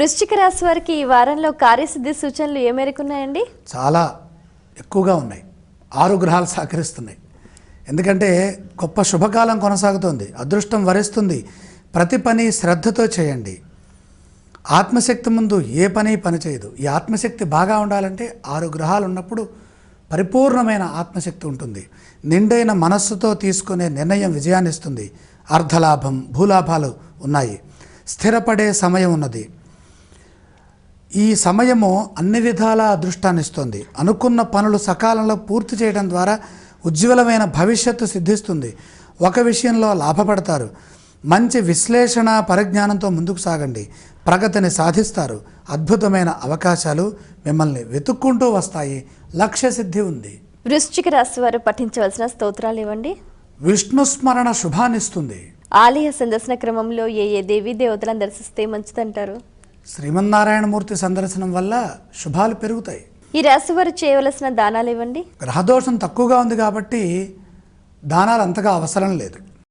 వృశ్చిక రాశి వారికి ఈ వారంలో కార్యసిద్ధి సూచనలు ఏ మేరకు ఉన్నాయండి? చాలా ఎక్కువగా ఉన్నాయి. 6 గ్రహాలు సహకరిస్తున్నాయి. ఎందుకంటే గొప్ప శుభకాలం కొనసాగుతోంది. అదృష్టం వరిస్తుంది. ప్రతి పని శ్రద్ధతో చేయండి. ఆత్మశక్తి ముందు ఏ పని చేయదు. ఈ ఆత్మశక్తి బాగా ఉండాలంటే 6 గ్రహాలు ఉన్నప్పుడు పరిపూర్ణమైన ఆత్మశక్తి ఉంటుంది. నిండైన మనస్సుతో తీసుకునే నిర్ణయం విజయాన్ని ఇస్తుంది. అర్ధలాభం, భూలాభాలు ఉన్నాయి. స్థిరపడే సమయం ఉన్నది. ఈ సమయము అన్ని విధాల అదృష్టాన్ని ఇస్తుంది. అనుకున్న పనులు సకాలంలో పూర్తి చేయడం ద్వారా ఉజ్వలమైన భవిష్యత్తు సిద్ధిస్తుంది. ఒక విషయంలో లాభపడతారు. మంచి విశ్లేషణ పరిజ్ఞానంతో ముందుకు సాగండి. ప్రగతిని సాధిస్తారు. అద్భుతమైన అవకాశాలు మిమ్మల్ని వెతుక్కుంటూ వస్తాయి. లక్ష్య సిద్ధి ఉంది. వృశ్చిక రాశి వారు పఠించవలసిన స్తోత్రాలు ఇవ్వండి. విష్ణు స్మరణ శుభాన్నిస్తుంది. ఆలయ సందర్శన క్రమంలో ఏ దేవీ దేవతలను దర్శిస్తే మంచిదంటారు? శ్రీమన్నారాయణమూర్తి సందర్శనం వల్ల శుభాలు పెరుగుతాయి. ఈ రాశి వారు చేయవలసిన దానాలు ఇవ్వండి. గ్రహదోషం తక్కువగా ఉంది కాబట్టి దానాలు అంతగా అవసరం లేదు.